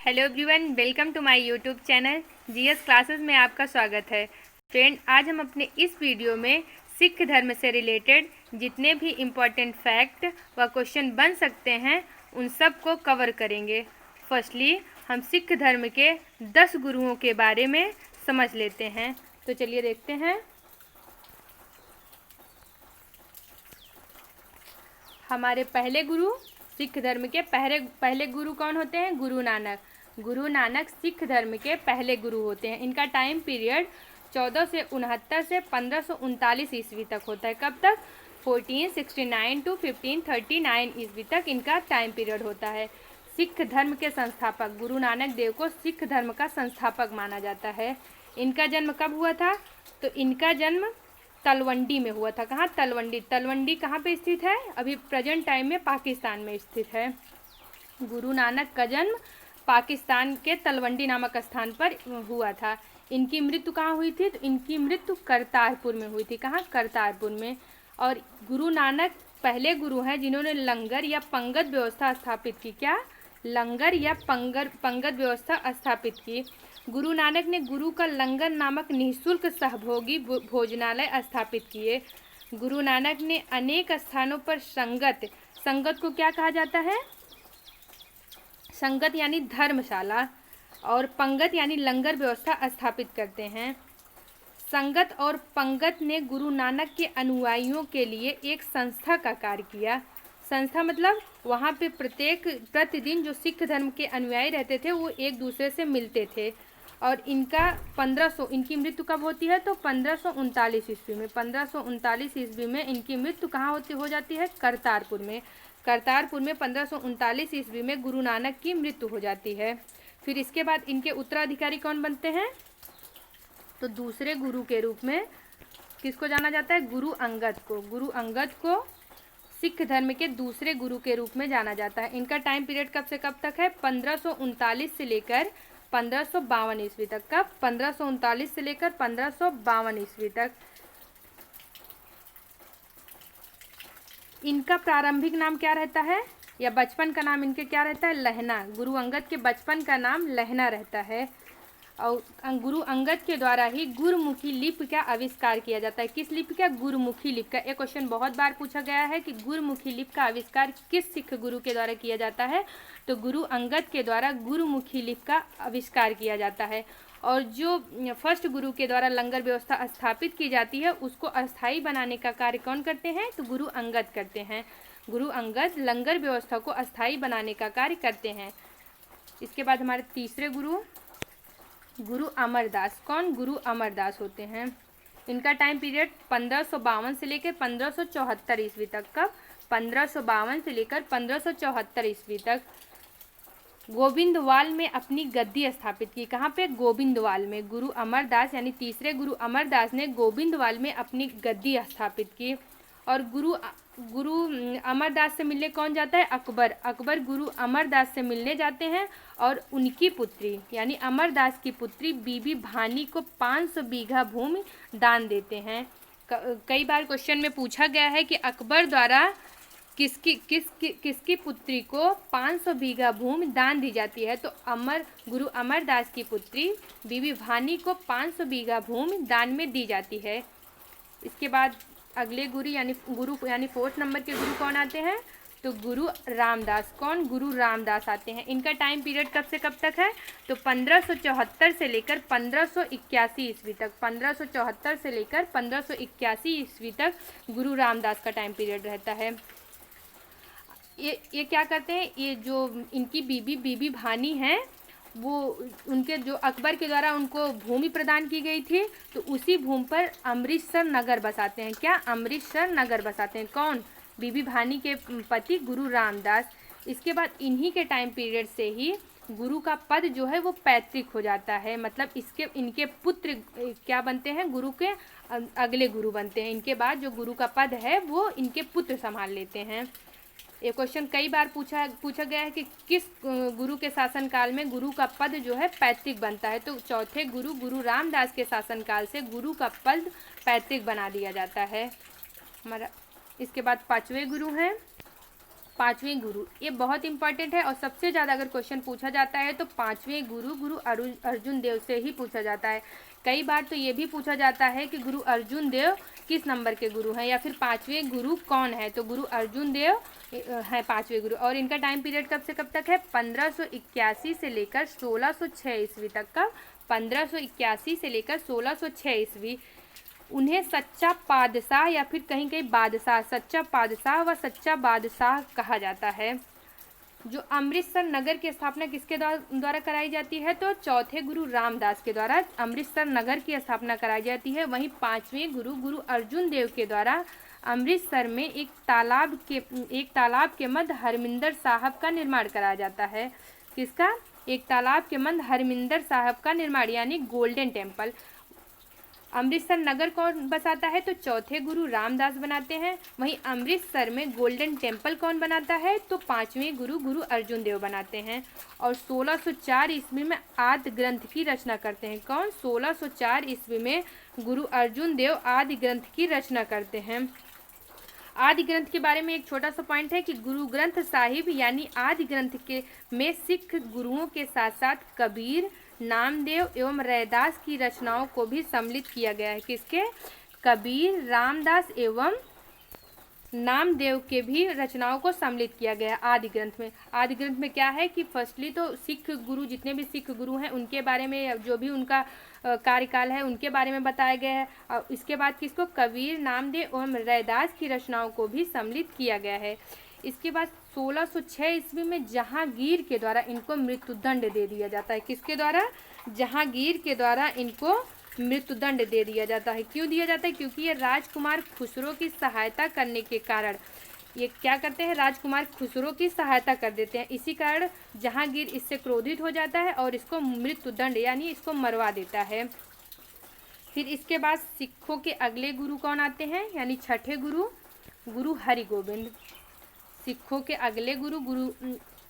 Hello everyone, welcome to my YouTube channel GS classes में आपका स्वागत है। फ्रेंड, आज हम अपने इस वीडियो में सिख धर्म से रिलेटेड जितने भी इम्पॉर्टेंट फैक्ट व क्वेश्चन बन सकते हैं उन सब को कवर करेंगे। फर्स्टली हम सिख धर्म के 10 गुरुओं के बारे में समझ लेते हैं। तो चलिए देखते हैं। हमारे पहले गुरु, सिख धर्म के पहले गुरु कौन होते हैं? गुरु नानक। गुरु नानक सिख धर्म के पहले गुरु होते हैं। इनका टाइम पीरियड 1469 से 1539 ईस्वी तक होता है। कब तक? 1469 टू 1539 ईस्वी तक इनका टाइम पीरियड होता है। सिख धर्म के संस्थापक गुरु नानक देव को सिख धर्म का संस्थापक माना जाता है। इनका जन्म कब हुआ था? तो इनका जन्म तलवंडी में हुआ था। कहाँ? तलवंडी। तलवंडी कहाँ पे स्थित है? अभी प्रेजेंट टाइम में पाकिस्तान में स्थित है। गुरु नानक का जन्म पाकिस्तान के तलवंडी नामक स्थान पर हुआ था। इनकी मृत्यु कहाँ हुई थी? तो इनकी मृत्यु करतारपुर में हुई थी। कहाँ? करतारपुर में। और गुरु नानक पहले गुरु हैं जिन्होंने लंगर या पंगत व्यवस्था स्थापित की। क्या? लंगर या पंगत व्यवस्था स्थापित की। गुरु नानक ने गुरु का लंगर नामक निःशुल्क सहभोगी भोजनालय स्थापित किए। गुरु नानक ने अनेक स्थानों पर संगत को क्या कहा जाता है? संगत यानी धर्मशाला, और पंगत यानी लंगर व्यवस्था स्थापित करते हैं। संगत और पंगत ने गुरु नानक के अनुयायियों के लिए एक संस्था का कार्य किया। संस्था मतलब वहाँ पे प्रतिदिन जो सिख धर्म के अनुयायी रहते थे वो एक दूसरे से मिलते थे। और इनकी मृत्यु कब होती है? तो 1539 ईस्वी में। 1539 ईस्वी में इनकी मृत्यु कहाँ हो जाती है? करतारपुर में। करतारपुर में 1539 ईस्वी में गुरु नानक की मृत्यु हो जाती है। फिर इसके बाद इनके उत्तराधिकारी कौन बनते हैं? तो दूसरे गुरु के रूप में किसको जाना जाता है? गुरु अंगद को। गुरु अंगद को सिख धर्म के दूसरे गुरु के रूप में जाना जाता है। इनका टाइम पीरियड कब से कब तक है? 1539 से लेकर 1552 ईस्वी तक। कब? 1539 से लेकर 1552 ईस्वी तक। इनका प्रारंभिक नाम क्या रहता है, या बचपन का नाम इनके क्या रहता है? लहना। गुरु अंगद के बचपन का नाम लहना रहता है। और गुरु अंगद के द्वारा ही गुरुमुखी लिपि का आविष्कार किया जाता है। किस लिपि का? गुरुमुखी लिपि का। एक क्वेश्चन बहुत बार पूछा गया है कि गुरुमुखी लिपि का आविष्कार किस सिख गुरु के द्वारा किया जाता है? तो गुरु अंगद के द्वारा गुरुमुखी लिपि का आविष्कार किया जाता है। और जो फर्स्ट गुरु के द्वारा लंगर व्यवस्था स्थापित की जाती है उसको अस्थायी बनाने का कार्य कौन करते हैं? तो गुरु अंगद करते हैं। गुरु अंगद लंगर व्यवस्था को अस्थायी बनाने का कार्य करते हैं। इसके बाद हमारे तीसरे गुरु अमरदास। कौन? गुरु अमरदास होते हैं। इनका टाइम पीरियड 1552 से लेकर 1574 ईस्वी तक। कब? 1552 से लेकर 1574 ईस्वी तक। गोविंदवाल में अपनी गद्दी स्थापित की। कहाँ पे? गोविंदवाल में। गुरु अमरदास यानी तीसरे गुरु अमरदास ने गोविंदवाल में अपनी गद्दी स्थापित की। और गुरु अमरदास से मिलने कौन जाता है? अकबर। अकबर गुरु अमरदास से मिलने जाते हैं और उनकी पुत्री यानी अमरदास की पुत्री बीबी भानी को 500 बीघा भूमि दान देते हैं। कई बार क्वेश्चन में पूछा गया है कि अकबर द्वारा किसकी पुत्री को 500 बीघा भूमि दान दी जाती है? तो गुरु अमरदास की पुत्री बीबी भानी को 500 बीघा भूमि दान में दी जाती है। इसके बाद अगले गुरु यानी 4th नंबर के गुरु कौन आते हैं? तो गुरु रामदास। कौन? गुरु रामदास आते हैं। इनका टाइम पीरियड कब से कब तक है? तो 1574 से लेकर 1581 ईस्वी तक। 1574 से लेकर 1581 ईस्वी तक गुरु रामदास का टाइम पीरियड रहता है। ये क्या करते हैं? ये जो इनकी बीबी भानी है वो उनके जो अकबर के द्वारा उनको भूमि प्रदान की गई थी तो उसी भूमि पर अमृतसर नगर बसाते हैं। क्या? अमृतसर नगर बसाते हैं। कौन? बीबी भानी के पति गुरु रामदास। इसके बाद इन्हीं के टाइम पीरियड से ही गुरु का पद जो है वो पैतृक हो जाता है। मतलब इनके पुत्र क्या बनते हैं? गुरु के अगले गुरु बनते हैं। इनके बाद जो गुरु का पद है वो इनके पुत्र संभाल लेते हैं। ये क्वेश्चन कई बार पूछा गया है कि किस गुरु के शासनकाल में गुरु का पद जो है पैतृक बनता है? तो चौथे गुरु रामदास के शासनकाल से गुरु का पद पैतृक बना दिया जाता है हमारा। इसके बाद 5वें गुरु हैं पांचवें गुरु, ये बहुत इंपॉर्टेंट है और सबसे ज़्यादा अगर क्वेश्चन पूछा जाता है तो पांचवें गुरु गुरु अर्जुन देव से ही पूछा जाता है। कई बार तो ये भी पूछा जाता है कि गुरु अर्जुन देव किस नंबर के गुरु हैं या फिर पांचवें गुरु कौन है, तो गुरु अर्जुन देव हैं पांचवें गुरु। और इनका टाइम पीरियड कब से कब तक है? 1581 से लेकर 1606 ईस्वी तक का। 1581 से लेकर 1606 ईस्वी। उन्हें सच्चा पादशाह या फिर कहीं कहीं बादशाह, सच्चा पादशाह व सच्चा बादशाह कहा जाता है। जो अमृतसर नगर की स्थापना किसके द्वारा कराई जाती है? तो चौथे गुरु रामदास के द्वारा अमृतसर नगर की स्थापना कराई जाती है। वहीं पांचवें गुरु गुरु अर्जुन देव के द्वारा अमृतसर में एक तालाब के मध्य हरमिंदर साहब का निर्माण कराया जाता है। किसका? एक तालाब के मध्य हरमिंदर साहब का निर्माण यानी गोल्डन टेम्पल। अमृतसर नगर कौन बसाता है? तो चौथे गुरु रामदास बनाते हैं। वहीं अमृतसर में गोल्डन टेम्पल कौन बनाता है? तो पांचवें गुरु गुरु अर्जुन देव बनाते हैं। और 1604 ईस्वी में आदि ग्रंथ की रचना करते हैं। कौन? 1604 ईस्वी में गुरु अर्जुन देव आदि ग्रंथ की रचना करते हैं। आदि ग्रंथ के बारे में एक छोटा सा पॉइंट है कि गुरु ग्रंथ साहिब यानी आदि ग्रंथ के में सिख गुरुओं के साथ साथ कबीर, नामदेव एवं रैदास की रचनाओं को भी सम्मिलित किया गया है। किसके? कबीर, रामदास एवं नामदेव के भी रचनाओं को सम्मिलित किया गया है आदि ग्रंथ में। आदि ग्रंथ में क्या है कि फर्स्टली तो सिख गुरु, जितने भी सिख गुरु हैं उनके बारे में, जो भी उनका कार्यकाल है उनके बारे में बताया गया है। और इसके बाद किसको? कबीर, नामदेव एवं रैदास की रचनाओं को भी सम्मिलित किया गया है। इसके बाद 1606 ईस्वी में जहांगीर के द्वारा इनको मृत्युदंड दे दिया जाता है। किसके द्वारा? जहांगीर के द्वारा इनको मृत्युदंड दे दिया जाता है। क्यों दिया जाता है? क्योंकि ये राजकुमार खुसरो की सहायता करने के कारण, ये क्या करते हैं? राजकुमार खुसरो की सहायता कर देते हैं। इसी कारण जहांगीर इससे क्रोधित हो जाता है और इसको मृत्युदंड यानी इसको मरवा देता है। फिर इसके बाद सिखों के अगले गुरु कौन आते हैं? यानी छठे गुरु गुरु हरिगोविंद। सिखों के अगले गुरु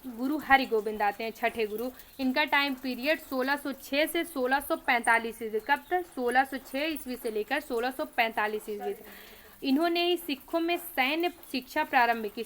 गुरु हरिगोविंद आते हैं, छठे गुरु। इनका टाइम पीरियड 1606 से 1645 ईस्वी। कब तक? 1606 ईस्वी से लेकर 1645 ईस्वी तक। इन्होंने ही सिखों में सैन्य शिक्षा प्रारंभ की।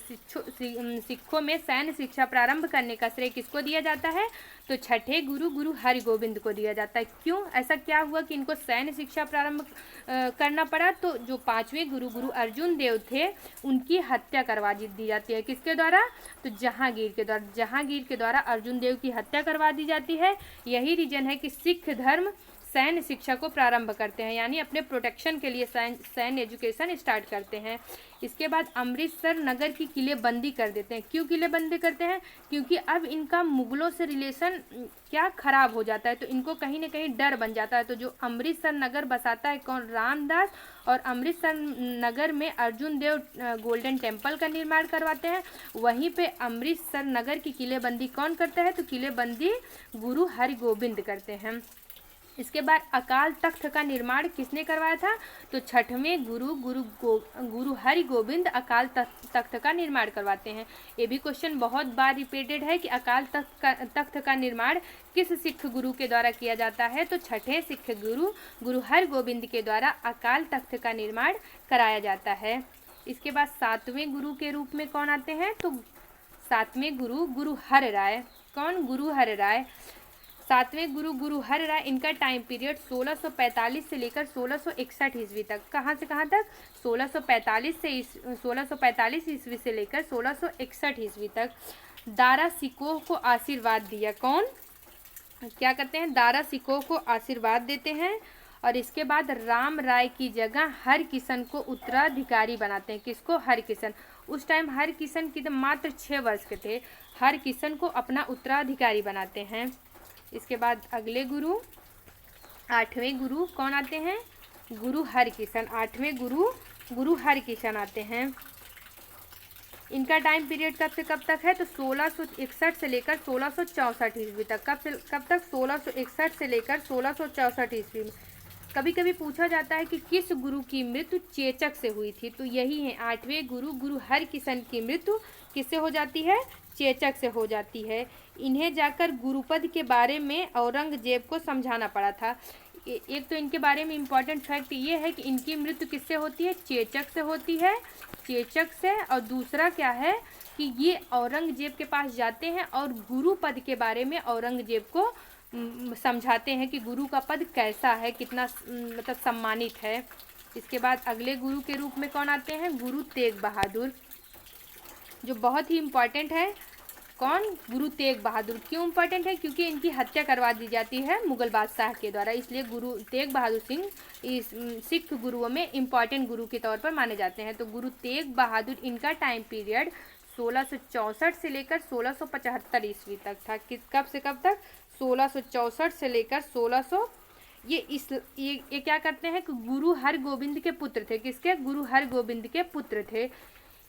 सिखों में सैन्य शिक्षा प्रारंभ करने का श्रेय किसको दिया जाता है? तो छठे गुरु गुरु हरिगोविंद को दिया जाता है। क्यों? ऐसा क्या हुआ कि इनको सैन्य शिक्षा प्रारंभ करना पड़ा? तो जो पांचवें गुरु गुरु अर्जुन देव थे उनकी हत्या करवा दी जाती है। किसके द्वारा? तो जहांगीर के द्वारा। जहांगीर के द्वारा अर्जुन देव की हत्या करवा दी जाती है। यही रीजन है कि सिख धर्म सैन्य शिक्षा को प्रारंभ करते हैं, यानी अपने प्रोटेक्शन के लिए सैन्य एजुकेशन स्टार्ट करते हैं। इसके बाद अमृतसर नगर की किलेबंदी कर देते हैं। क्यों किलेबंदी करते हैं? क्योंकि अब इनका मुगलों से रिलेशन क्या खराब हो जाता है, तो इनको कहीं ना कहीं डर बन जाता है। तो जो अमृतसर नगर बसाता है कौन? रामदास। और अमृतसर नगर में अर्जुन देव गोल्डन टेम्पल का निर्माण करवाते हैं। वहीं पे अमृतसर नगर की किलेबंदी कौन करता है? तो किलेबंदी गुरु हरिगोविंद करते हैं। इसके बाद अकाल तख्त का निर्माण किसने करवाया था? तो छठवें गुरु गुरु हरिगोविंद अकाल तख्त का निर्माण करवाते हैं। ये भी क्वेश्चन बहुत बार रिपीटेड है कि अकाल तख्त का निर्माण किस सिख गुरु के द्वारा किया जाता है? तो छठे सिख गुरु गुरु हरगोविंद के द्वारा अकाल तख्त का निर्माण कराया जाता है। इसके बाद सातवें गुरु के रूप में कौन आते हैं? तो सातवें गुरु गुरु हर राय। कौन? गुरु हर राय। सातवें गुरु गुरु हर राय, इनका टाइम पीरियड 1645 से लेकर 1661 ईस्वी तक। कहाँ से कहाँ तक? 1645 ईस्वी से लेकर 1661 ईस्वी तक। दारा सिकोह को आशीर्वाद दिया। कौन? क्या करते हैं? दारा सिकोह को आशीर्वाद देते हैं। और इसके बाद राम राय की जगह हरकिशन को उत्तराधिकारी बनाते हैं। किसको? हरकिशन। उस टाइम हरकिशन की मात्र 6 वर्ष के थे। हरकिशन को अपना उत्तराधिकारी बनाते हैं। इसके बाद अगले गुरु आठवें गुरु कौन आते हैं? गुरु हरकिशन। आठवें गुरु गुरु हरकिशन आते हैं। इनका टाइम पीरियड कब से कब तक है? तो 1661 से लेकर 1664 ईस्वी तक। कब तक? 1661 से लेकर 1664 ईस्वी में। कभी कभी पूछा जाता है कि किस गुरु की मृत्यु चेचक से हुई थी, तो यही है आठवें गुरु गुरु हरकिशन की मृत्यु किससे हो जाती है? चेचक से हो जाती है। इन्हें जाकर गुरुपद के बारे में औरंगजेब को समझाना पड़ा था। एक तो इनके बारे में इम्पॉर्टेंट फैक्ट ये है कि इनकी मृत्यु किससे होती है? चेचक से होती है। चेचक से, और दूसरा क्या है कि ये औरंगजेब के पास जाते हैं और गुरु पद के बारे में औरंगजेब को समझाते हैं कि गुरु का पद कैसा है, कितना मतलब सम्मानित है। इसके बाद अगले गुरु के रूप में कौन आते हैं? गुरु तेग बहादुर, जो बहुत ही इम्पॉर्टेंट है। कौन? गुरु तेग बहादुर। क्यों इम्पॉर्टेंट है? क्योंकि इनकी हत्या करवा दी जाती है मुगल बादशाह के द्वारा, इसलिए गुरु तेग बहादुर सिंह इस सिख गुरुओं में इम्पॉर्टेंट गुरु के तौर पर माने जाते हैं। तो गुरु तेग बहादुर, इनका टाइम पीरियड 1664 से लेकर 1675 ईस्वी तक था। कब से कब तक? 1664 से लेकर 1600। ये क्या करते हैं कि गुरु हरगोबिंद के पुत्र थे। किसके? गुरु हरगोबिंद के पुत्र थे।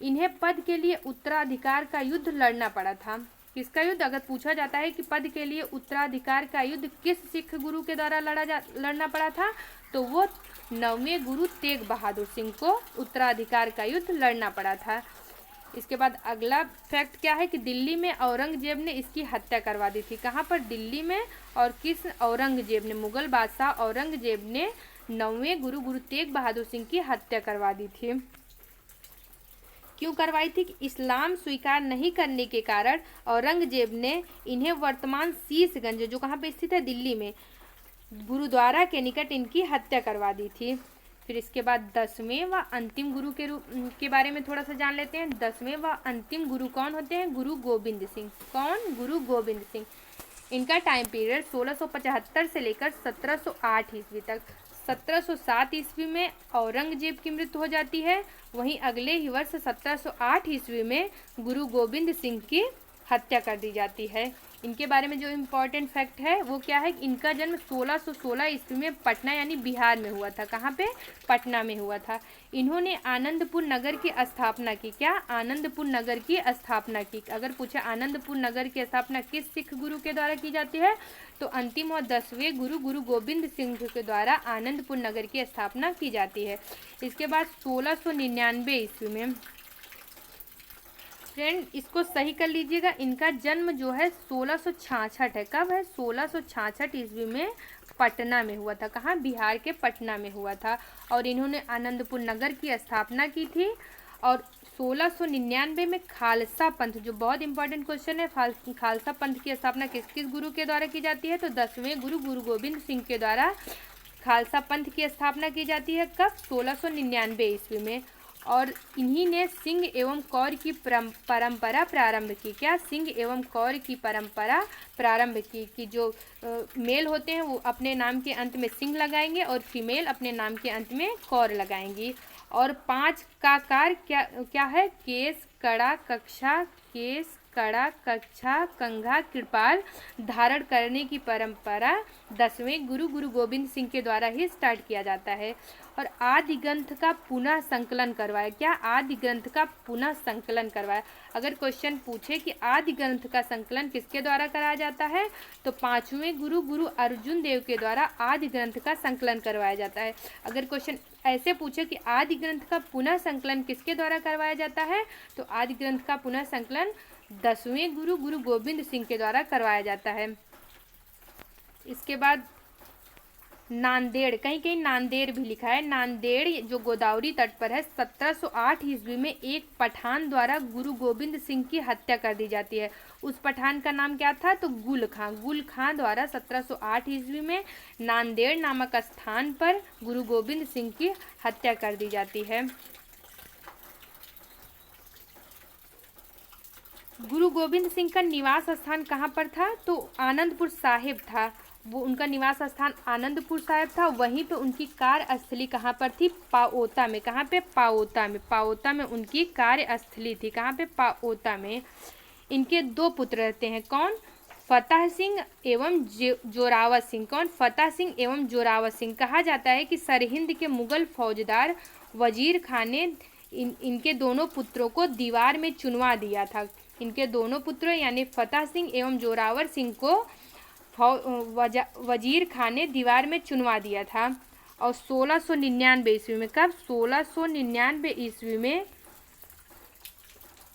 इन्हें पद के लिए उत्तराधिकार का युद्ध लड़ना पड़ा था। किसका युद्ध? अगर पूछा जाता है कि पद के लिए उत्तराधिकार का युद्ध किस सिख गुरु के द्वारा लड़ना पड़ा था, तो वो 9वें गुरु तेग बहादुर सिंह को उत्तराधिकार का युद्ध लड़ना पड़ा था। इसके बाद अगला फैक्ट क्या है कि दिल्ली में औरंगजेब ने इसकी हत्या करवा दी थी। कहाँ पर? दिल्ली में। और किस? औरंगजेब ने, मुगल बादशाह औरंगजेब ने 9वें गुरु गुरु तेग बहादुर सिंह की हत्या करवा दी थी। क्यों करवाई थी? कि इस्लाम स्वीकार नहीं करने के कारण औरंगजेब ने इन्हें वर्तमान शीशगंज, जो कहाँ पे स्थित है? दिल्ली में, गुरुद्वारा के निकट इनकी हत्या करवा दी थी। फिर इसके बाद 10वें व अंतिम गुरु के बारे में थोड़ा सा जान लेते हैं। 10वें व अंतिम गुरु कौन होते हैं? गुरु गोबिंद सिंह। कौन? गुरु गोबिंद सिंह। इनका टाइम पीरियड 1675 से लेकर 1708 ईस्वी तक। 1707 ईस्वी में औरंगजेब की मृत्यु हो जाती है, वहीं अगले ही वर्ष 1708 ईस्वी में गुरु गोबिंद सिंह की हत्या कर दी जाती है। इनके बारे में जो इम्पोर्टेंट फैक्ट है वो क्या है? इनका जन्म 1616 ईस्वी में पटना यानी बिहार में हुआ था। कहाँ पे? पटना में हुआ था। इन्होंने आनंदपुर नगर की स्थापना की। क्या? आनंदपुर नगर की स्थापना की। अगर पूछे आनंदपुर नगर की स्थापना किस सिख गुरु के द्वारा की जाती है, तो अंतिम और 10वें गुरु गुरु गोबिंद सिंह के द्वारा आनंदपुर नगर की स्थापना की जाती है। इसके बाद 1699 ईस्वी में, फ्रेंड इसको सही कर लीजिएगा, इनका जन्म जो है 1666 है। कब है? 1666 ईस्वी में पटना में हुआ था। कहाँ? बिहार के पटना में हुआ था। और इन्होंने आनंदपुर नगर की स्थापना की थी। और 1699 में खालसा पंथ, जो बहुत इंपॉर्टेंट क्वेश्चन है, खालसा पंथ की स्थापना किस किस गुरु के द्वारा की जाती है? तो 10वें गुरु गुरु गोबिंद सिंह के द्वारा खालसा पंथ की स्थापना की जाती है। कब? 1699 ईस्वी में। और इन्हीं ने सिंह एवं कौर की परंपरा प्रारंभ की। क्या? सिंह एवं कौर की परंपरा प्रारंभ की कि जो मेल होते हैं वो अपने नाम के अंत में सिंह लगाएंगे और फीमेल अपने नाम के अंत में कौर लगाएंगी। और 5 का कार क्या है? केस, कड़ा, कक्षा, केस, कड़ा, कक्षा, कंघा, कृपाल धारण करने की परंपरा 10वें गुरु गुरु गोबिंद सिंह के द्वारा ही स्टार्ट किया जाता है। और आदि ग्रंथ का पुनः संकलन करवाया। क्या? आदि ग्रंथ का पुनः संकलन करवाया। अगर क्वेश्चन पूछे कि आदि ग्रंथ का संकलन किसके द्वारा कराया जाता है, तो 5वें गुरु गुरु अर्जुन देव के द्वारा आदि ग्रंथ का संकलन करवाया जाता है। अगर क्वेश्चन ऐसे पूछे कि आदि ग्रंथ का पुनः संकलन किसके द्वारा करवाया जाता है, तो आदि ग्रंथ का पुनः संकलन 10वें गुरु गुरु गोबिंद सिंह के द्वारा करवाया जाता है। इसके बाद नांदेड़, कहीं कहीं नांदेड़ भी लिखा है। नांदेड़ जो गोदावरी तट पर है, 1708 ईस्वी में एक पठान द्वारा गुरु गोबिंद सिंह की हत्या कर दी जाती है। उस पठान का नाम क्या था? तो गुल खां। गुल खां द्वारा 1708 ईस्वी में नांदेड़ नामक स्थान पर गुरु गोबिंद सिंह की हत्या कर दी जाती है। गुरु गोबिंद सिंह का निवास स्थान कहाँ पर था? तो आनंदपुर साहिब था। वो उनका निवास स्थान आनंदपुर साहिब था। वहीं पे उनकी कार्यस्थली कहाँ पर थी? पाओता में। कहाँ पे? पाओता में। पाओता में उनकी कार्यस्थली थी। कहाँ पे? पाओता में। इनके 2 पुत्र रहते हैं। कौन? फतेह सिंह एवं जोरावर सिंह। कौन? फतेह सिंह एवं जोरावर सिंह। कहा जाता है कि सरहिंद के मुगल फौजदार वजीर खान ने इनके दोनों पुत्रों को दीवार में चुनवा दिया था। इनके दोनों पुत्र यानी फतेह सिंह एवं जोरावर सिंह को वजीर खान ने दीवार में चुनवा दिया था। और 1699 ईस्वी में, कब? 1699 ईस्वी में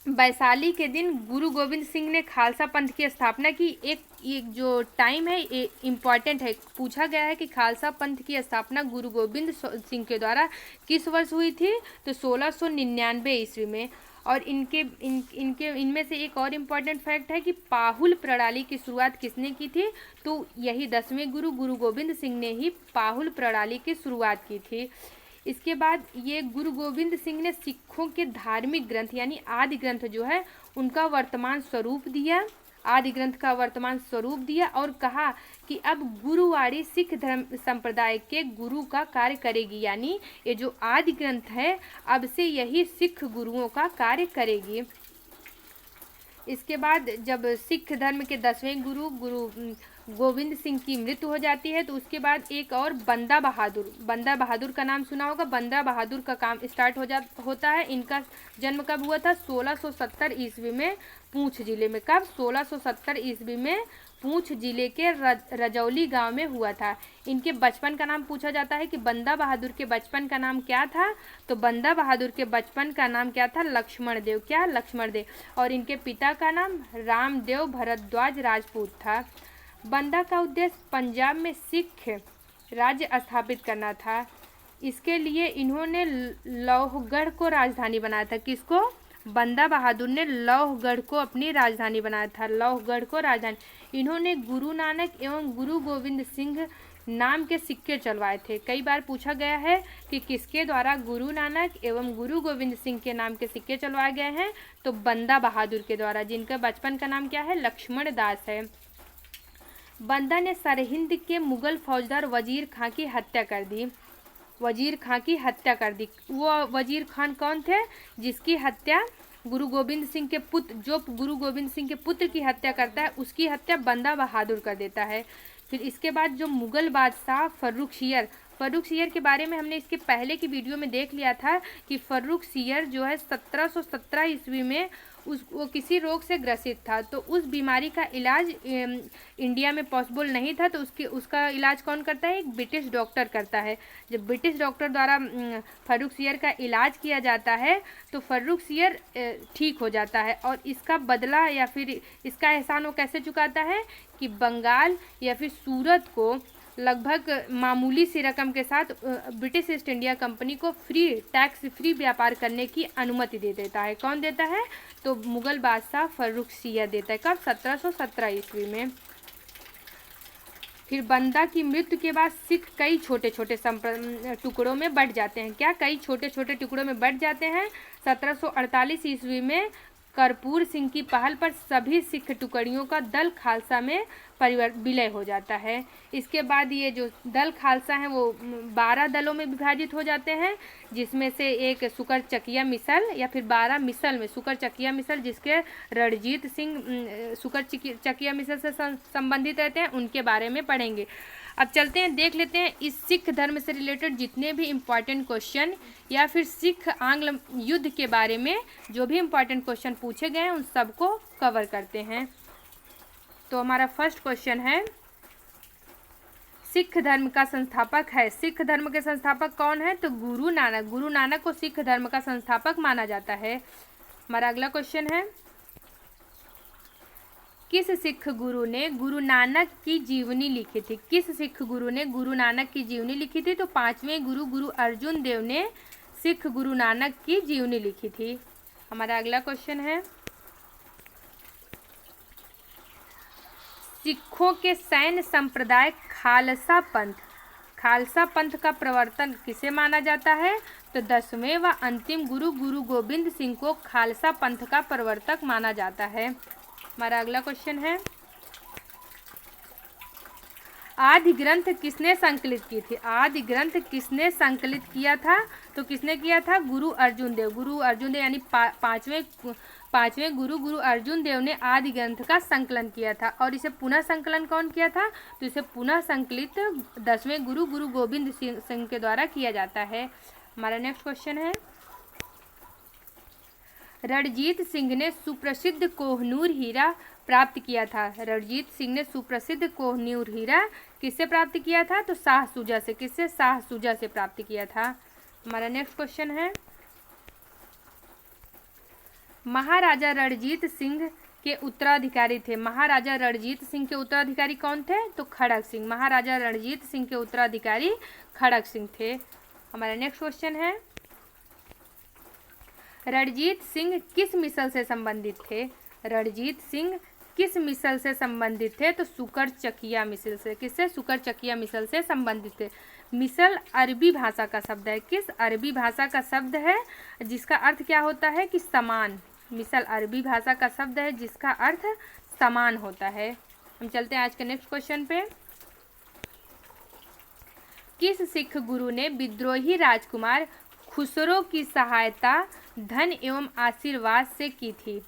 वैशाली के दिन गुरु गोविंद सिंह ने खालसा पंथ की स्थापना की। एक जो टाइम है ये इम्पॉर्टेंट है, पूछा गया है कि खालसा पंथ की स्थापना गुरु गोविंद सिंह के द्वारा किस वर्ष हुई थी, तो 1699 ईस्वी में। और इनमें से एक और इम्पॉर्टेंट फैक्ट है कि पाहुल प्रणाली की शुरुआत किसने की थी, तो यही 10वें गुरु गुरु गोविंद सिंह ने ही पाहुल प्रणाली की शुरुआत की थी। इसके बाद ये गुरु गोविंद सिंह ने सिखों के धार्मिक ग्रंथ यानी आदि ग्रंथ जो है उनका वर्तमान स्वरूप दिया, आदि ग्रंथ का वर्तमान स्वरूप दिया और कहा कि अब गुरुवाणी सिख धर्म संप्रदाय के गुरु का कार्य करेगी, यानी ये जो आदि ग्रंथ है अब से यही सिख गुरुओं का कार्य करेगी। इसके बाद जब सिख धर्म के 10वें गुरु गुरु गोविंद सिंह की मृत्यु हो जाती है तो उसके बाद एक और बंदा बहादुर का नाम सुना होगा। बंदा बहादुर का काम स्टार्ट होता है। इनका जन्म कब हुआ था, 1670 ईस्वी में पूंछ जिले में। कब, 1670 ईस्वी में पूंछ जिले के रजौली गांव में हुआ था। इनके बचपन का नाम पूछा जाता है कि बंदा बहादुर के बचपन का नाम क्या था, तो बंदा बहादुर के बचपन का नाम क्या था, लक्ष्मण देव। क्या, लक्ष्मण देव। और इनके पिता का नाम रामदेव भरद्वाज राजपूत था। बंदा का उद्देश्य पंजाब में सिख राज्य स्थापित करना था। इसके लिए इन्होंने लौहगढ़ को राजधानी बनाया था। किसको, बंदा बहादुर ने लौहगढ़ को अपनी राजधानी बनाया था, लौहगढ़ को राजधानी। इन्होंने गुरु नानक एवं गुरु गोविंद सिंह नाम के सिक्के चलवाए थे। कई बार पूछा गया है कि किसके द्वारा गुरु नानक एवं गुरु गोविंद सिंह के नाम के सिक्के चलवाए गए हैं, तो बंदा बहादुर के द्वारा, जिनका बचपन का नाम क्या है, लक्ष्मण दास है। बंदा ने सरहिंद के मुगल फौजदार वजीर खां की हत्या कर दी। वजीर खां की हत्या कर दी। वो वजीर खान कौन थे, जिसकी हत्या गुरु गोविंद सिंह के पुत्र, जो गुरु गोविंद सिंह के पुत्र की हत्या करता है उसकी हत्या बंदा बहादुर कर देता है। फिर इसके बाद जो मुगल बादशाह फर्रुखसियर के बारे में हमने इसके पहले की वीडियो में देख लिया था कि फर्रुखसियर जो है 1717 ईस्वी में वो किसी रोग से ग्रसित था, तो उस बीमारी का इलाज इंडिया में पॉसिबल नहीं था, तो उसका इलाज कौन करता है, एक ब्रिटिश डॉक्टर करता है। जब ब्रिटिश डॉक्टर द्वारा फर्रुखसियर का इलाज किया जाता है तो फर्रुखसियर ठीक हो जाता है और इसका बदला या फिर इसका एहसान वो कैसे चुकाता है कि बंगाल या फिर सूरत को लगभग मामूली सी रकम के साथ ब्रिटिश ईस्ट इंडिया कंपनी को टैक्स फ्री व्यापार करने की अनुमति दे देता है। कौन देता है, तो मुगल बादशाह फर्रुखसियर देता है। कब, 1717 ईस्वी में। फिर बंदा की मृत्यु के बाद सिख कई छोटे छोटे टुकड़ों में बंट जाते हैं। क्या, कई छोटे छोटे टुकड़ों में बंट जाते हैं। 1748 ईस्वी में कर्पूर सिंह की पहल पर सभी सिख टुकड़ियों का दल खालसा में विलय हो जाता है। इसके बाद ये जो दल खालसा हैं वो 12 दलों में विभाजित हो जाते हैं, जिसमें से एक सुकर चकिया मिसल या फिर 12 मिसल में सुकर चकिया मिसल, जिसके रणजीत सिंह सुकर चकिया मिसल से संबंधित रहते हैं, उनके बारे में पढ़ेंगे। अब चलते हैं, देख लेते हैं इस सिख धर्म से रिलेटेड जितने भी इम्पॉर्टेंट क्वेश्चन या फिर सिख आंग्ल युद्ध के बारे में जो भी इम्पॉर्टेंट क्वेश्चन पूछे गए हैं उन सबको कवर करते हैं। तो हमारा फर्स्ट क्वेश्चन है, सिख धर्म का संस्थापक है, सिख धर्म के संस्थापक कौन है, तो गुरु नानक। गुरु नानक को सिख धर्म का संस्थापक माना जाता है। हमारा अगला क्वेश्चन है, किस सिख गुरु ने गुरु नानक की जीवनी लिखी थी। किस सिख गुरु ने गुरु नानक की जीवनी लिखी थी, तो 5वें गुरु गुरु अर्जुन देव ने सिख गुरु नानक की जीवनी लिखी थी। हमारा अगला क्वेश्चन है, सिखों के सैन्य संप्रदाय खालसा पंथ का प्रवर्तन किसे माना जाता है, तो 10वें व अंतिम गुरु गुरु गोविंद सिंह को खालसा पंथ का प्रवर्तक माना जाता है। हमारा अगला क्वेश्चन है, आदि ग्रंथ किसने संकलित की थी। आदि ग्रंथ किसने संकलित किया था, तो किसने किया था, गुरु अर्जुन देव। गुरु अर्जुन देव यानी पांचवें गुरु गुरु अर्जुन देव ने आदि ग्रंथ का संकलन किया था। और इसे पुनः संकलन कौन किया था, तो इसे पुनः संकलित 10वें गुरु गुरु गोविंद सिंह के द्वारा किया जाता है। हमारा नेक्स्ट क्वेश्चन है, रणजीत सिंह ने सुप्रसिद्ध कोहनूर हीरा प्राप्त किया था। रणजीत सिंह ने सुप्रसिद्ध कोहनूर हीरा किससे प्राप्त किया था, तो शाह शुजा से। किससे, शाह शुजा से प्राप्त किया था। हमारा नेक्स्ट क्वेश्चन है, महाराजा रणजीत सिंह के उत्तराधिकारी थे। महाराजा रणजीत सिंह के उत्तराधिकारी कौन थे? तो खड़क सिंह। महाराजा रणजीत सिंह के उत्तराधिकारी खड़क सिंह थे। हमारा नेक्स्ट क्वेश्चन है, रणजीत सिंह किस मिसल से संबंधित थे? रणजीत सिंह किस मिसल से संबंधित थे? तो सुकरचकिया मिसल से। किससे? सुकरचकिया मिसल से संबंधित थे। मिसल अरबी भाषा का शब्द है। किस अरबी भाषा का शब्द है जिसका अर्थ क्या होता है कि समान? मिसल अरबी भाषा का शब्द है जिसका अर्थ समान होता है। हम चलते हैं आज के नेक्स्ट क्वेश्चन पे। किस सिख गुरु ने विद्रोही राजकुमार खुसरो की सहायता धन एवं आशीर्वाद से की थी?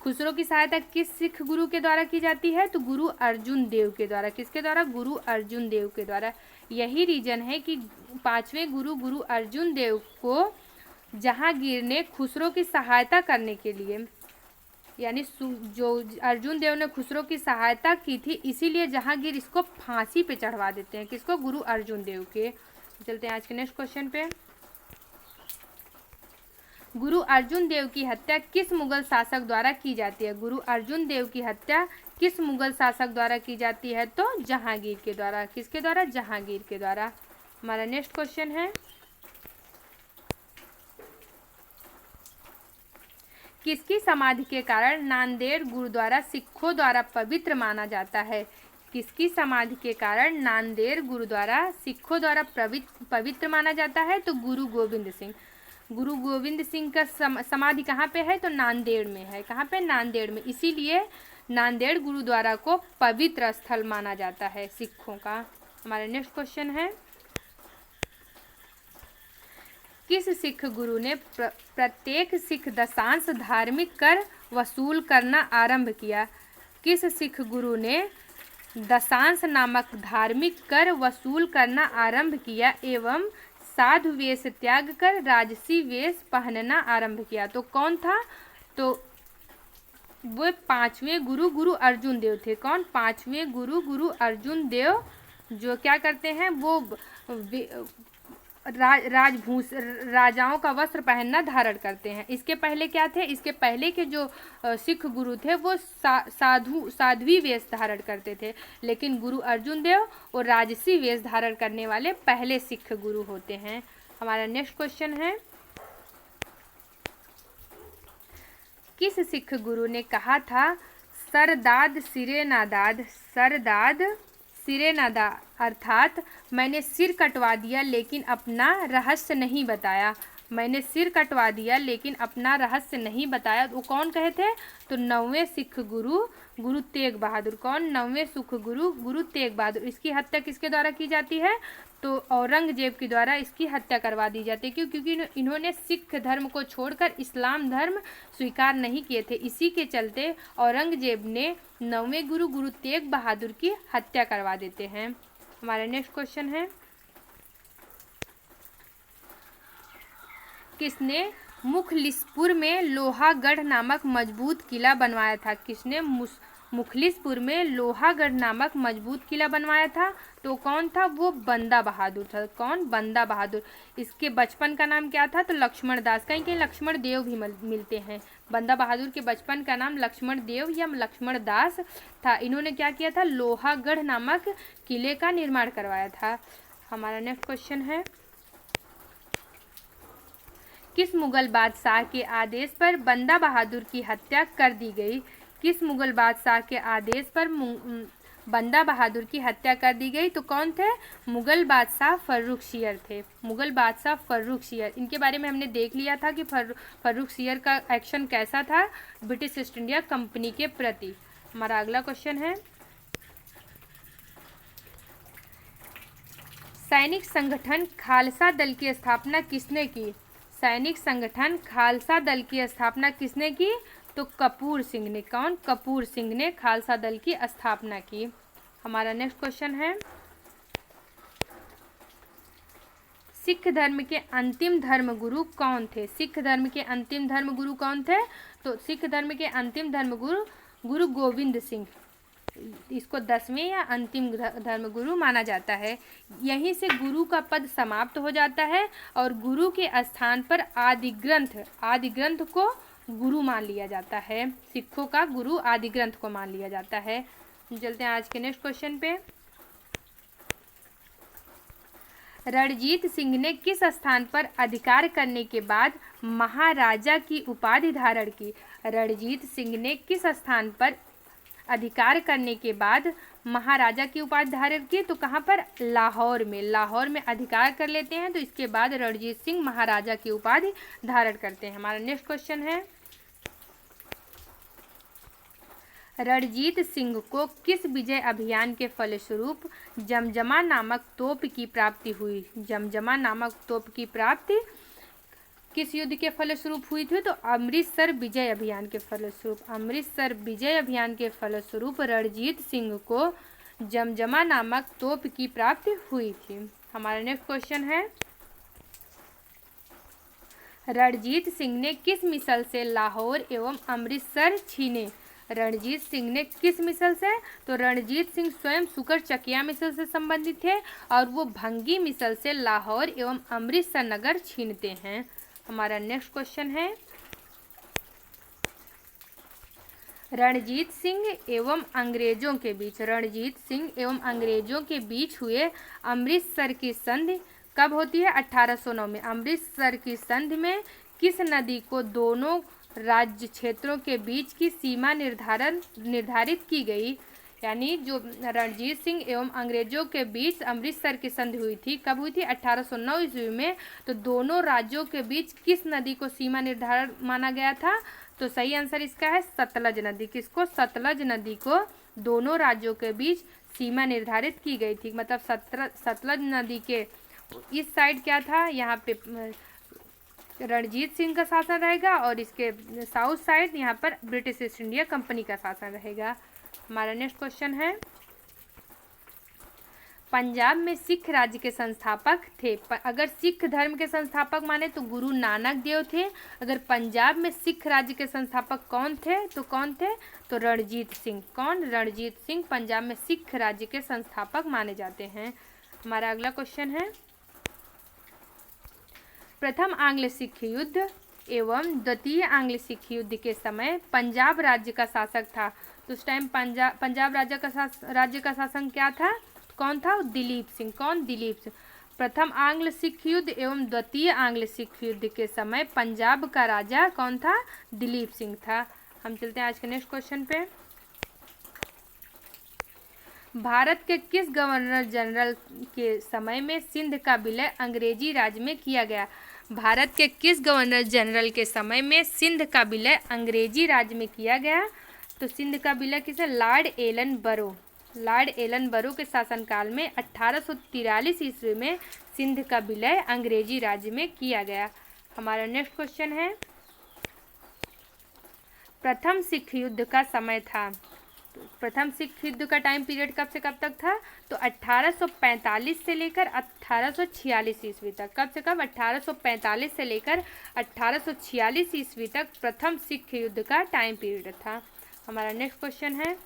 खुसरो की सहायता किस सिख गुरु के द्वारा की जाती है? तो गुरु अर्जुन देव के द्वारा। किसके द्वारा? गुरु अर्जुन देव के द्वारा। यही रीजन है कि 5वें गुरु गुरु अर्जुन देव को जहांगीर ने खुसरो की सहायता करने के लिए, यानी जो अर्जुन देव ने खुसरो की सहायता की थी, इसीलिए जहांगीर इसको फांसी पे चढ़वा देते हैं। किसको? गुरु अर्जुन देव के। चलते हैं आज के नेक्स्ट क्वेश्चन पे। गुरु अर्जुन देव की हत्या किस मुगल शासक द्वारा की जाती है? गुरु अर्जुन देव की हत्या किस मुगल शासक द्वारा की जाती है? तो जहांगीर के द्वारा। किसके द्वारा? जहांगीर के द्वारा। हमारा नेक्स्ट क्वेश्चन है, किसकी समाधि के कारण नांदेड़ गुरुद्वारा सिखों द्वारा पवित्र माना जाता है? किसकी समाधि के कारण नांदेड़ गुरुद्वारा सिखों द्वारा पवित्र माना जाता है? तो गुरु गोविंद सिंह। गुरु गोविंद सिंह का समाधि कहाँ पे है? तो नांदेड़ में है। कहाँ पे? नांदेड़ में। इसीलिए नांदेड़ गुरुद्वारा को पवित्र स्थल माना जाता है सिखों का। हमारा नेक्स्ट क्वेश्चन है, किस सिख गुरु ने प्रत्येक सिख दशांश धार्मिक कर वसूल करना आरंभ किया? किस सिख गुरु ने दशांश नामक धार्मिक कर वसूल करना आरंभ किया एवं साधु वेश त्याग कर राजसी वेश पहनना आरंभ किया? तो कौन था? तो वो 5वें गुरु गुरु अर्जुन देव थे। कौन? 5वें गुरु गुरु अर्जुन देव, जो क्या करते हैं, वो राजाओं का वस्त्र पहनना धारण करते हैं। इसके पहले क्या थे? इसके पहले के जो सिख गुरु थे वो साध्वी वेश धारण करते थे, लेकिन गुरु अर्जुन देव और राजसी वेश धारण करने वाले पहले सिख गुरु होते हैं। हमारा नेक्स्ट क्वेश्चन है, किस सिख गुरु ने कहा था सरदाद सिरे नादाद? सरदाद सिरे नादा अर्थात मैंने सिर कटवा दिया लेकिन अपना रहस्य नहीं बताया। मैंने सिर कटवा दिया लेकिन अपना रहस्य नहीं बताया। वो कौन कहे थे? तो 9वें सिख गुरु गुरु तेग बहादुर। कौन? 9वें सिख गुरु गुरु तेग बहादुर। इसकी हत्या किसके द्वारा की जाती है? तो औरंगजेब के द्वारा इसकी हत्या करवा दी जाती है। क्यों? क्योंकि इन्होंने सिख धर्म को छोड़कर इस्लाम धर्म स्वीकार नहीं किए थे। इसी के चलते औरंगजेब ने 9वें गुरु गुरु तेग बहादुर की हत्या करवा देते हैं। हमारा नेक्स्ट क्वेश्चन है, किसने मुखलिसपुर में लोहागढ़ नामक मजबूत किला बनवाया था? किसने मुखलिसपुर में लोहागढ़ नामक मजबूत किला बनवाया था? तो कौन था? वो बंदा बहादुर था। कौन? बंदा बहादुर। इसके बचपन का नाम क्या था? तो लक्ष्मण दास। कहीं कहीं लक्ष्मण देव भी मिलते हैं। बंदा बहादुर के बचपन का नाम लक्ष्मण देव या लक्ष्मण दास था। इन्होंने क्या किया था? लोहागढ़ नामक किले का निर्माण करवाया था। हमारा नेक्स्ट क्वेश्चन है, किस मुगल बादशाह के आदेश पर बंदा बहादुर की हत्या कर दी गई? किस मुगल बादशाह के आदेश पर बंदा बहादुर की हत्या कर दी गई? तो कौन थे? मुगल बादशाह फर्रुखशियर थे। मुगल बादशाह फर्रुखशियर। इनके बारे में हमने देख लिया था कि फर्रुखशियर का एक्शन कैसा था ब्रिटिश ईस्ट इंडिया कंपनी के प्रति। हमारा अगला क्वेश्चन है, सैनिक संगठन खालसा दल की स्थापना किसने की? सैनिक संगठन खालसा दल की स्थापना किसने की? तो कपूर सिंह ने। कौन? कपूर सिंह ने खालसा दल की स्थापना की। हमारा नेक्स्ट क्वेश्चन है, सिख धर्म के अंतिम धर्मगुरु कौन थे? सिख धर्म के अंतिम धर्मगुरु कौन थे? तो सिख धर्म के अंतिम धर्मगुरु गुरु गोविंद सिंह। इसको 10वें या अंतिम धर्मगुरु माना जाता है। यहीं से गुरु का पद समाप्त हो जाता है और गुरु के स्थान पर आदि ग्रंथ को गुरु मान लिया जाता है, सिखों का गुरु आदि ग्रंथ को मान लिया जाता है। चलते हैं आज के नेक्स्ट क्वेश्चन पे। रणजीत सिंह ने किस स्थान पर अधिकार करने के बाद महाराजा की उपाधि धारण की? रणजीत सिंह ने किस स्थान पर अधिकार करने के बाद महाराजा की उपाधि धारण की? तो कहाँ पर? लाहौर में। लाहौर में अधिकार कर लेते हैं, तो इसके बाद रणजीत सिंह महाराजा की उपाधि धारण करते हैं। हमारा नेक्स्ट क्वेश्चन है, रणजीत सिंह को किस विजय अभियान के फलस्वरूप जमजमा नामक तोप की प्राप्ति हुई? जमजमा नामक तोप की प्राप्ति किस युद्ध के फलस्वरूप हुई थी? तो अमृतसर विजय अभियान के फलस्वरूप। अमृतसर विजय अभियान के फलस्वरूप रणजीत सिंह को जमजमा नामक तोप की प्राप्ति हुई थी। हमारा नेक्स्ट क्वेश्चन है, रणजीत सिंह ने किस मिसल से लाहौर एवं अमृतसर छीने? रणजीत सिंह ने किस मिसल से? तो रणजीत सिंह स्वयं सुकर चकिया मिसल से संबंधित थे और वो भंगी मिसल से लाहौर एवं अमृतसर नगर छीनते हैं। हमारा नेक्स्ट क्वेश्चन है, रणजीत सिंह एवं अंग्रेजों के बीच, रणजीत सिंह एवं अंग्रेजों के बीच हुए अमृतसर की संधि कब होती है? 1809 में। अमृतसर की संधि में किस नदी को दोनों राज्य क्षेत्रों के बीच की सीमा निर्धारित की गई? यानी जो रणजीत सिंह एवं अंग्रेजों के बीच अमृतसर की संधि हुई थी, कब हुई थी? 1809 ईस्वी में। तो दोनों राज्यों के बीच किस नदी को सीमा निर्धारण माना गया था? तो सही आंसर इसका है सतलज नदी। किसको? सतलज नदी को दोनों राज्यों के बीच सीमा निर्धारित की गई थी। मतलब सतलज नदी के इस साइड क्या था? यहाँ पे रणजीत सिंह का शासन रहेगा और इसके साउथ साइड यहाँ पर ब्रिटिश ईस्ट इंडिया कंपनी का शासन रहेगा। हमारा नेक्स्ट क्वेश्चन है, पंजाब में सिख राज्य के संस्थापक थे। अगर सिख धर्म के संस्थापक माने तो गुरु नानक देव थे। अगर पंजाब में सिख राज्य के संस्थापक कौन थे? तो कौन थे? तो रणजीत सिंह। कौन? रणजीत सिंह पंजाब में सिख राज्य के संस्थापक माने जाते हैं। हमारा अगला क्वेश्चन है, प्रथम आंग्ल सिख युद्ध एवं द्वितीय आंग्ल सिख युद्ध के समय पंजाब राज्य का शासक था। तो उस टाइम पंजाब राज्य का शासन क्या था? कौन था? दिलीप सिंह। कौन? दिलीप सिंह। प्रथम आंग्ल सिख युद्ध एवं द्वितीय आंग्ल सिख युद्ध के समय पंजाब का राजा कौन था? दिलीप सिंह था। हम चलते हैं आज के नेक्स्ट क्वेश्चन पे। भारत के किस गवर्नर जनरल के समय में सिंध का विलय अंग्रेजी राज में किया गया? भारत के किस गवर्नर जनरल के समय में सिंध का विलय अंग्रेजी राज में किया गया? तो सिंध का विलय किसे? लॉर्ड एलन बरो। लॉर्ड एलन बरो के शासनकाल में 1843 ईस्वी में सिंध का विलय अंग्रेजी राज्य में किया गया। हमारा नेक्स्ट क्वेश्चन है, प्रथम सिख युद्ध का समय था। प्रथम सिख युद्ध का टाइम पीरियड कब से कब तक था? तो 1845 से लेकर 1846 ईस्वी तक। कब से कब? 1845 से लेकर 1846 ईस्वी तक प्रथम सिख युद्ध का टाइम पीरियड था। हमारा नेक्स्ट क्वेश्चन है,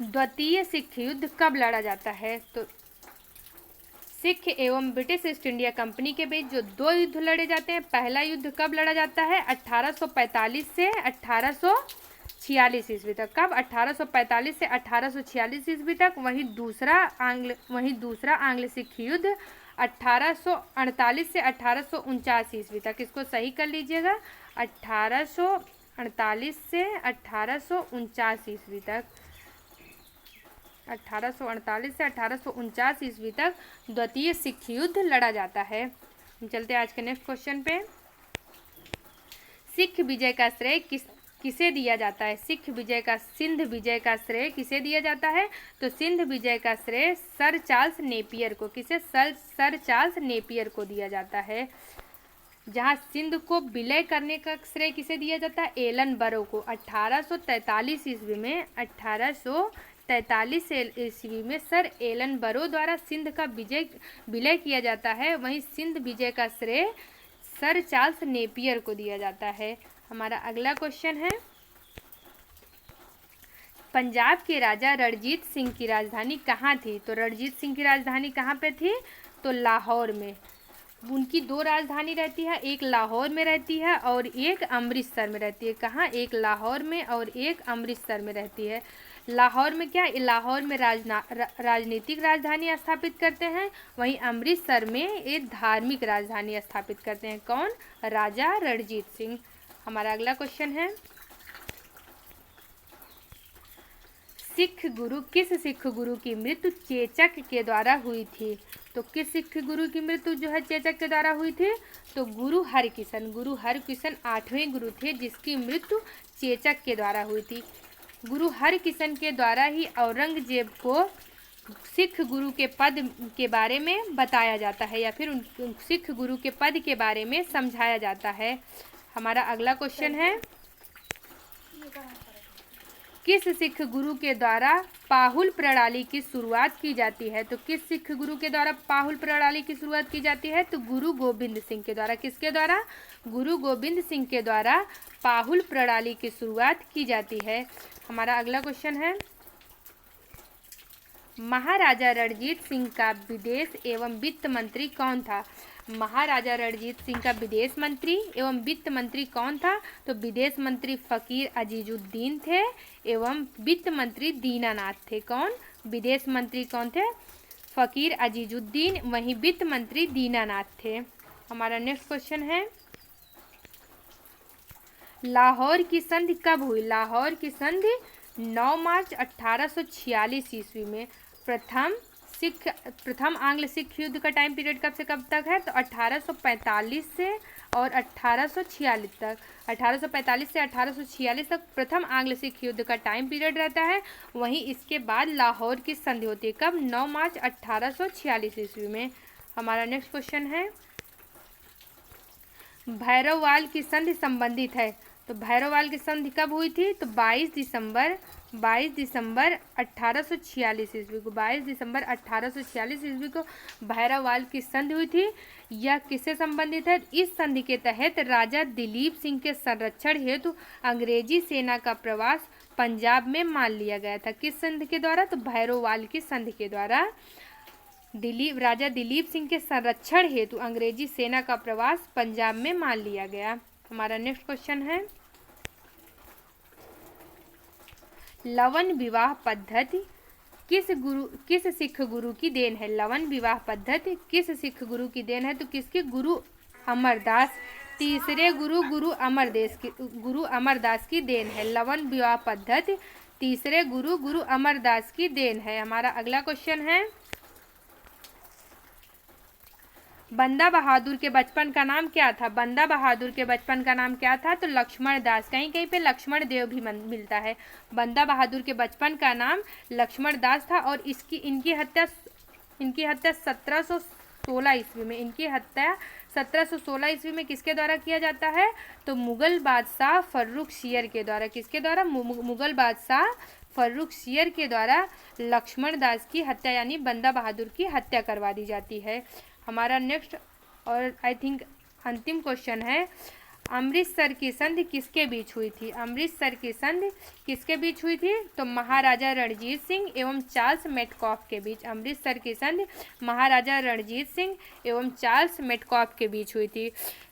द्वितीय सिख युद्ध कब लड़ा जाता है? तो सिख एवं ब्रिटिश ईस्ट इंडिया कंपनी के बीच जो दो युद्ध लड़े जाते हैं, पहला युद्ध कब लड़ा जाता है? 1845 से 1846 ईस्वी तक। कब? 1845 से 1846 ईस्वी तक। वहीं दूसरा आंग्ल सिख युद्ध 1848 से 1849 ईस्वी तक। इसको सही कर लीजिएगा, 1848 से 1849 ईस्वी तक। 1848 से 1849 ईस्वी तक द्वितीय सिख युद्ध लड़ा जाता है। हम चलते हैं आज के नेक्स्ट क्वेश्चन पे। सिख विजय का श्रेय किसे दिया जाता है? सिंध विजय का श्रेय किसे दिया जाता है? तो सिंध विजय का श्रेय सर चार्ल्स नेपियर को। किसे? सर चार्ल्स नेपियर को दिया जाता है। जहाँ सिंध को विलय करने का श्रेय किसे दिया जाता है? एलन बरो को। 1843 ईस्वी में 1843 ईस्वी में सर एलन बरो द्वारा सिंध का विलय किया जाता है। वहीं सिंध विजय का श्रेय सर चार्ल्स नेपियर को दिया जाता है। हमारा अगला क्वेश्चन है, पंजाब के राजा रणजीत सिंह की राजधानी कहाँ थी? तो रणजीत सिंह की राजधानी कहाँ पे थी? तो लाहौर में। उनकी 2 राजधानी रहती है, एक लाहौर में रहती है और एक अमृतसर में रहती है। कहाँ? एक लाहौर में और एक अमृतसर में रहती है। लाहौर में क्या? लाहौर में राजनीतिक राजधानी स्थापित करते हैं, वहीं अमृतसर में एक धार्मिक राजधानी स्थापित करते हैं। कौन? राजा रणजीत सिंह। हमारा अगला क्वेश्चन है, किस सिख गुरु की मृत्यु चेचक के द्वारा हुई थी? तो किस सिख गुरु की मृत्यु जो है चेचक के द्वारा हुई थी? तो गुरु हरकिशन 8वें गुरु थे जिसकी मृत्यु चेचक के द्वारा हुई थी। गुरु हरकिशन के द्वारा ही औरंगजेब को सिख गुरु के पद के बारे में बताया जाता है या फिर उन सिख गुरु के पद के बारे में समझाया जाता है। हमारा अगला क्वेश्चन है, किस सिख गुरु के द्वारा पाहुल प्रणाली की शुरुआत की जाती है? तो किस सिख गुरु के द्वारा पाहुल प्रणाली की शुरुआत की जाती है? तो गुरु गोबिंद सिंह के द्वारा। किसके द्वारा? गुरु गोबिंद सिंह के द्वारा पाहुल प्रणाली की शुरुआत की जाती है। हमारा अगला क्वेश्चन है, महाराजा रणजीत सिंह का विदेश एवं वित्त मंत्री कौन था? महाराजा रणजीत सिंह का विदेश मंत्री एवं वित्त मंत्री कौन था? तो विदेश मंत्री फकीर अजीजुद्दीन थे एवं वित्त मंत्री दीनानाथ थे। कौन? विदेश मंत्री कौन थे? फकीर अजीजुद्दीन, वहीं वित्त मंत्री दीनानाथ थे। हमारा नेक्स्ट क्वेश्चन है, लाहौर की संधि कब हुई? लाहौर की संधि 9 मार्च 1846 ईस्वी में। प्रथम आंग्ल सिख युद्ध का टाइम पीरियड कब से कब तक है? तो 1845 से और 1846 तक। 1845 से 1846 तक प्रथम आंग्ल सिख युद्ध का टाइम पीरियड रहता है। वहीं इसके बाद लाहौर की संधि होती है। कब? 9 मार्च 1846 ईस्वी में। हमारा नेक्स्ट क्वेश्चन है, भैरववाल की संधि संबंधित है। तो भैरववाल की संधि कब हुई थी? तो 22 दिसंबर 1846 ईस्वी को 22 दिसंबर 1846 ईस्वी को भैरववाल की संधि हुई थी। यह किससे संबंधित है? इस संधि के तहत राजा दिलीप सिंह के संरक्षण हेतु अंग्रेजी सेना का प्रवास पंजाब में मान लिया गया था। किस संधि के द्वारा? तो भैरववाल की संधि के द्वारा राजा दिलीप सिंह के संरक्षण हेतु अंग्रेजी सेना का प्रवास पंजाब में मान लिया गया। हमारा नेक्स्ट क्वेश्चन है, लवन विवाह पद्धति किस सिख गुरु की देन है? लवन विवाह पद्धति किस सिख गुरु की देन है? तो किसके? गुरु अमरदास। तीसरे गुरु अमरदास की देन है। लवन विवाह पद्धति तीसरे गुरु अमरदास की देन है। हमारा अगला क्वेश्चन है, बंदा बहादुर के बचपन का नाम क्या था? बंदा बहादुर के बचपन का नाम क्या था? तो लक्ष्मण दास। कहीं कहीं पे लक्ष्मण देव भी मिलता है। बंदा बहादुर के बचपन का नाम लक्ष्मण दास था और इनकी हत्या 1716 ईस्वी में। इनकी हत्या 1716 ईस्वी में किसके द्वारा किया जाता है? तो मुगल बादशाह फर्रुखसियर के द्वारा। किसके द्वारा? मुगल बादशाह फर्रुखसियर के द्वारा लक्ष्मण दास की हत्या यानी बंदा बहादुर की हत्या करवा दी जाती है। हमारा नेक्स्ट और आई थिंक अंतिम क्वेश्चन है, अमृतसर की संधि किसके बीच हुई थी? अमृतसर की संधि किसके बीच हुई थी? तो महाराजा रणजीत सिंह एवं चार्ल्स मेटकॉफ के बीच। अमृतसर की संधि महाराजा रणजीत सिंह एवं चार्ल्स मेटकॉफ के बीच हुई थी।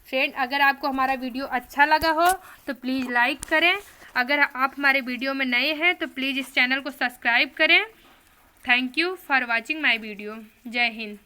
फ्रेंड, अगर आपको हमारा वीडियो अच्छा लगा हो तो प्लीज़ लाइक करें। अगर आप हमारे वीडियो में नए हैं तो प्लीज़ इस चैनल को सब्सक्राइब करें। Thank you for watching my video. जय हिंद।